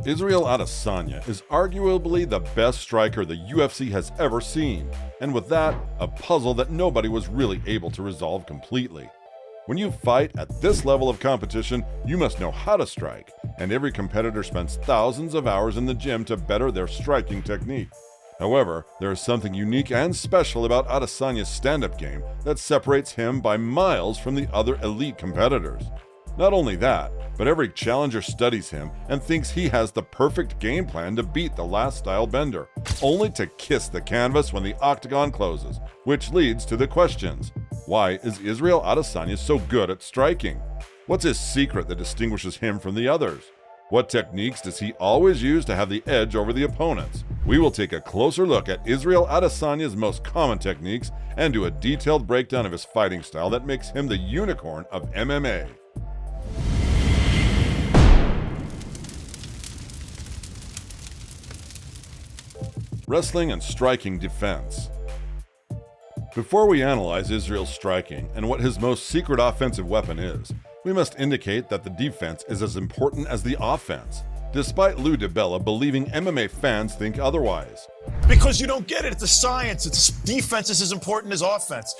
Israel Adesanya is arguably the best striker the UFC has ever seen, and with that, a puzzle that nobody was really able to resolve completely. When you fight at this level of competition, you must know how to strike, and every competitor spends thousands of hours in the gym to better their striking technique. However, there is something unique and special about Adesanya's stand-up game that separates him by miles from the other elite competitors. Not only that, but every challenger studies him and thinks he has the perfect game plan to beat the last Stylebender, only to kiss the canvas when the octagon closes, which leads to the questions. Why is Israel Adesanya so good at striking? What's his secret that distinguishes him from the others? What techniques does he always use to have the edge over the opponents? We will take a closer look at Israel Adesanya's most common techniques and do a detailed breakdown of his fighting style that makes him the unicorn of MMA. Wrestling and striking defense. Before we analyze Israel's striking and what his most secret offensive weapon is, we must indicate that the defense is as important as the offense, despite Lou DiBella believing MMA fans think otherwise. Because you don't get it. It's a science. Defense is as important as offense.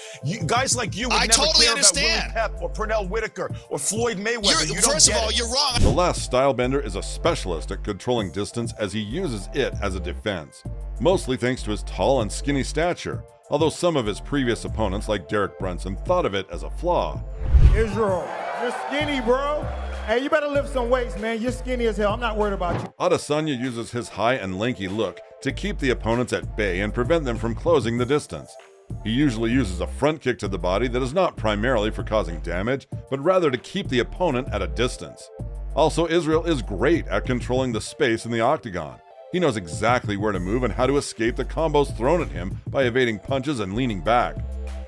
Guys like you would never totally care understand. about Willie Pep or Pernell Whitaker or Floyd Mayweather. First of all, you're wrong. The last Stylebender is a specialist at controlling distance as he uses it as a defense, mostly thanks to his tall and skinny stature, although some of his previous opponents like Derek Brunson thought of it as a flaw. Israel, you're skinny, bro. Hey, you better lift some weights, man. You're skinny as hell. I'm not worried about you. Adesanya uses his high and lanky look to keep the opponents at bay and prevent them from closing the distance. He usually uses a front kick to the body that is not primarily for causing damage, but rather to keep the opponent at a distance. Also, Israel is great at controlling the space in the octagon. He knows exactly where to move and how to escape the combos thrown at him by evading punches and leaning back.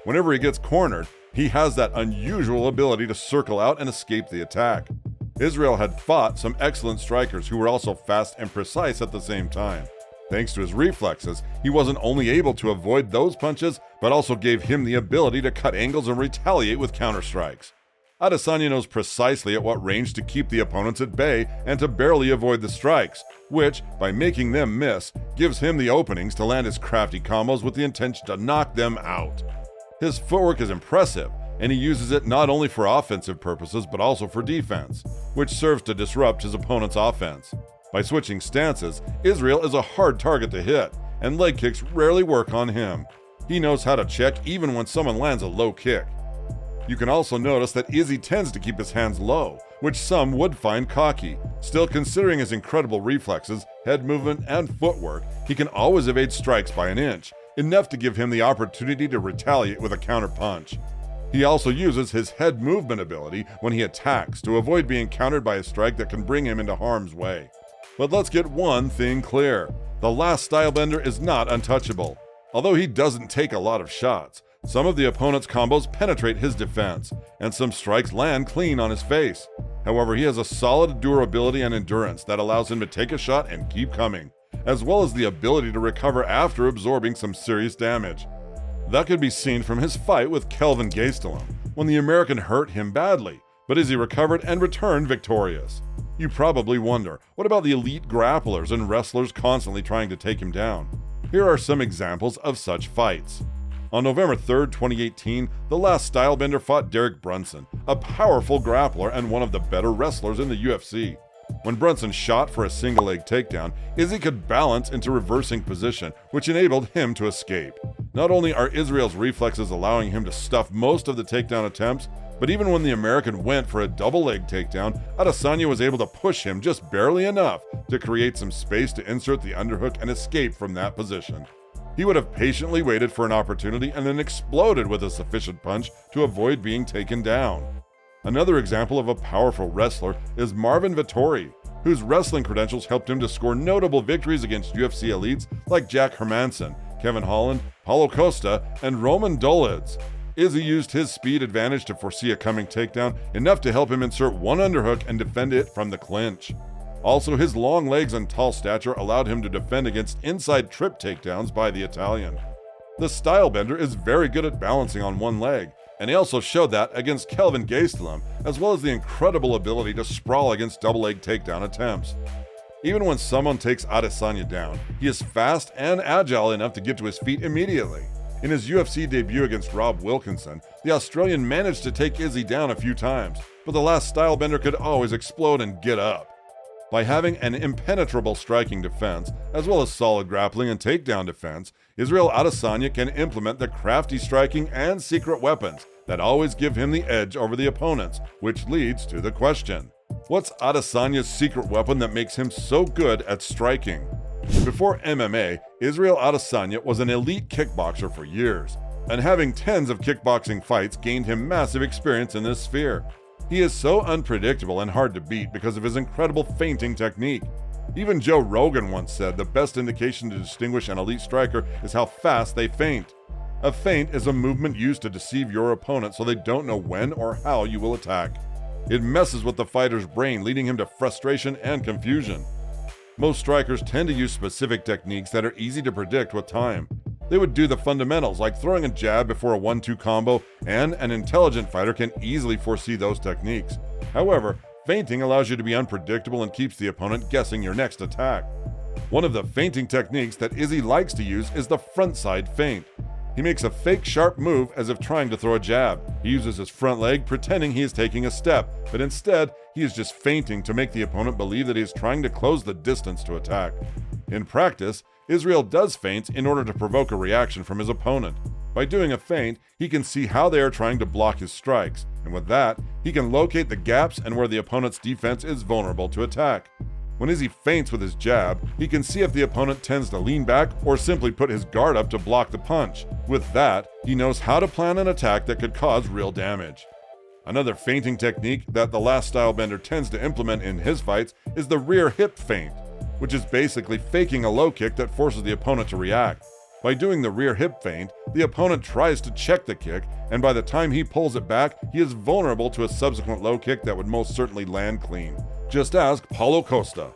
Whenever he gets cornered, he has that unusual ability to circle out and escape the attack. Israel had fought some excellent strikers who were also fast and precise at the same time. Thanks to his reflexes, he wasn't only able to avoid those punches, but also gave him the ability to cut angles and retaliate with counterstrikes. Adesanya knows precisely at what range to keep the opponents at bay and to barely avoid the strikes, which, by making them miss, gives him the openings to land his crafty combos with the intention to knock them out. His footwork is impressive, and he uses it not only for offensive purposes but also for defense, which serves to disrupt his opponent's offense. By switching stances, Israel is a hard target to hit, and leg kicks rarely work on him. He knows how to check even when someone lands a low kick. You can also notice that Izzy tends to keep his hands low, which some would find cocky. Still, considering his incredible reflexes, head movement, and footwork, he can always evade strikes by an inch, enough to give him the opportunity to retaliate with a counter punch. He also uses his head movement ability when he attacks to avoid being countered by a strike that can bring him into harm's way. But let's get one thing clear. The last Stylebender is not untouchable. Although he doesn't take a lot of shots, some of the opponent's combos penetrate his defense, and some strikes land clean on his face. However, he has a solid durability and endurance that allows him to take a shot and keep coming, as well as the ability to recover after absorbing some serious damage. That could be seen from his fight with Kelvin Gastelum, when the American hurt him badly, but Izzy recovered and returned victorious. You probably wonder, what about the elite grapplers and wrestlers constantly trying to take him down? Here are some examples of such fights. On November 3, 2018, the last Stylebender fought Derek Brunson, a powerful grappler and one of the better wrestlers in the UFC. When Brunson shot for a single leg takedown, Izzy could balance into reversing position, which enabled him to escape. Not only are Israel's reflexes allowing him to stuff most of the takedown attempts, but even when the American went for a double leg takedown, Adesanya was able to push him just barely enough to create some space to insert the underhook and escape from that position. He would have patiently waited for an opportunity and then exploded with a sufficient punch to avoid being taken down. Another example of a powerful wrestler is Marvin Vettori, whose wrestling credentials helped him to score notable victories against UFC elites like Jack Hermanson, Kevin Holland, Paulo Costa, and Roman Dolidze. Izzy used his speed advantage to foresee a coming takedown, enough to help him insert one underhook and defend it from the clinch. Also, his long legs and tall stature allowed him to defend against inside trip takedowns by the Italian. The Stylebender is very good at balancing on one leg, and he also showed that against Kelvin Gastelum, as well as the incredible ability to sprawl against double leg takedown attempts. Even when someone takes Adesanya down, he is fast and agile enough to get to his feet immediately. In his UFC debut against Rob Wilkinson, the Australian managed to take Izzy down a few times, but the last Stylebender could always explode and get up. By having an impenetrable striking defense, as well as solid grappling and takedown defense, Israel Adesanya can implement the crafty striking and secret weapons that always give him the edge over the opponents, which leads to the question: what's Adesanya's secret weapon that makes him so good at striking? Before MMA, Israel Adesanya was an elite kickboxer for years, and having tens of kickboxing fights gained him massive experience in this sphere. He is so unpredictable and hard to beat because of his incredible feinting technique. Even Joe Rogan once said the best indication to distinguish an elite striker is how fast they feint. A feint is a movement used to deceive your opponent so they don't know when or how you will attack. It messes with the fighter's brain, leading him to frustration and confusion. Most strikers tend to use specific techniques that are easy to predict with time. They would do the fundamentals like throwing a jab before a 1-2 combo, and an intelligent fighter can easily foresee those techniques. However, feinting allows you to be unpredictable and keeps the opponent guessing your next attack. One of the feinting techniques that Izzy likes to use is the frontside feint. He makes a fake sharp move as if trying to throw a jab. He uses his front leg pretending he is taking a step, but instead, he is just feinting to make the opponent believe that he is trying to close the distance to attack. In practice, Israel does feints in order to provoke a reaction from his opponent. By doing a feint, he can see how they are trying to block his strikes, and with that, he can locate the gaps and where the opponent's defense is vulnerable to attack. When Izzy feints with his jab, he can see if the opponent tends to lean back or simply put his guard up to block the punch. With that, he knows how to plan an attack that could cause real damage. Another feinting technique that the last Stylebender tends to implement in his fights is the rear hip feint, which is basically faking a low kick that forces the opponent to react. By doing the rear hip feint, the opponent tries to check the kick, and by the time he pulls it back, he is vulnerable to a subsequent low kick that would most certainly land clean. Just ask Paulo Costa.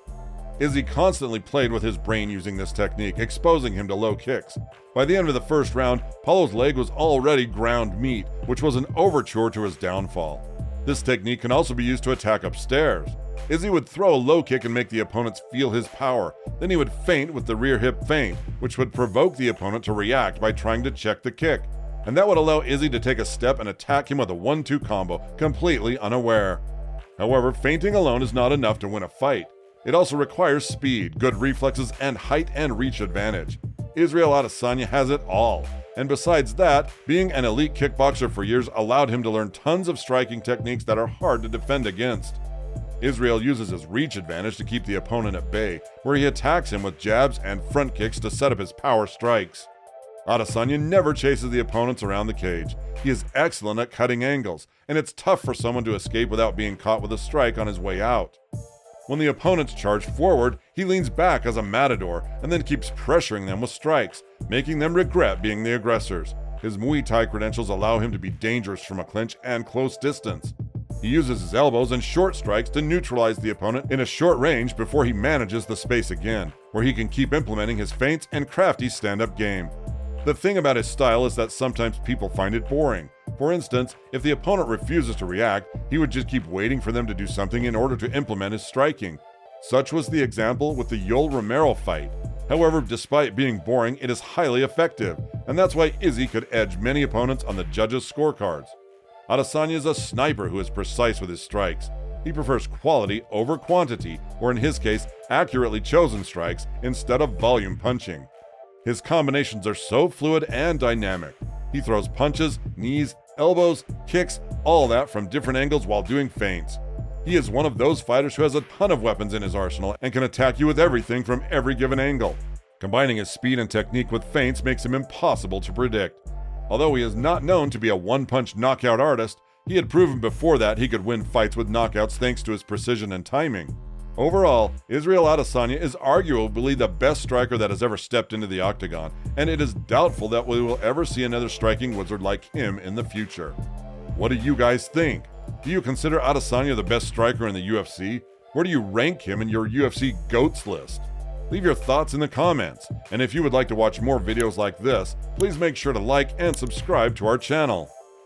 Izzy constantly played with his brain using this technique, exposing him to low kicks. By the end of the first round, Paulo's leg was already ground meat, which was an overture to his downfall. This technique can also be used to attack upstairs. Izzy would throw a low kick and make the opponents feel his power. Then he would feint with the rear hip feint, which would provoke the opponent to react by trying to check the kick. And that would allow Izzy to take a step and attack him with a 1-2 combo, completely unaware. However, feinting alone is not enough to win a fight. It also requires speed, good reflexes, and height and reach advantage. Israel Adesanya has it all. And besides that, being an elite kickboxer for years allowed him to learn tons of striking techniques that are hard to defend against. Israel uses his reach advantage to keep the opponent at bay, where he attacks him with jabs and front kicks to set up his power strikes. Adesanya never chases the opponents around the cage. He is excellent at cutting angles, and it's tough for someone to escape without being caught with a strike on his way out. When the opponents charge forward, he leans back as a matador and then keeps pressuring them with strikes, making them regret being the aggressors. His Muay Thai credentials allow him to be dangerous from a clinch and close distance. He uses his elbows and short strikes to neutralize the opponent in a short range before he manages the space again, where he can keep implementing his feints and crafty stand-up game. The thing about his style is that sometimes people find it boring. For instance, if the opponent refuses to react, he would just keep waiting for them to do something in order to implement his striking. Such was the example with the Yoel Romero fight. However, despite being boring, it is highly effective, and that's why Izzy could edge many opponents on the judges' scorecards. Adesanya is a sniper who is precise with his strikes. He prefers quality over quantity, or in his case, accurately chosen strikes instead of volume punching. His combinations are so fluid and dynamic. He throws punches, knees, elbows, kicks, all that from different angles while doing feints. He is one of those fighters who has a ton of weapons in his arsenal and can attack you with everything from every given angle. Combining his speed and technique with feints makes him impossible to predict. Although he is not known to be a one-punch knockout artist, he had proven before that he could win fights with knockouts thanks to his precision and timing. Overall, Israel Adesanya is arguably the best striker that has ever stepped into the octagon, and it is doubtful that we will ever see another striking wizard like him in the future. What do you guys think? Do you consider Adesanya the best striker in the UFC? Where do you rank him in your UFC GOATS list? Leave your thoughts in the comments, and if you would like to watch more videos like this, please make sure to like and subscribe to our channel.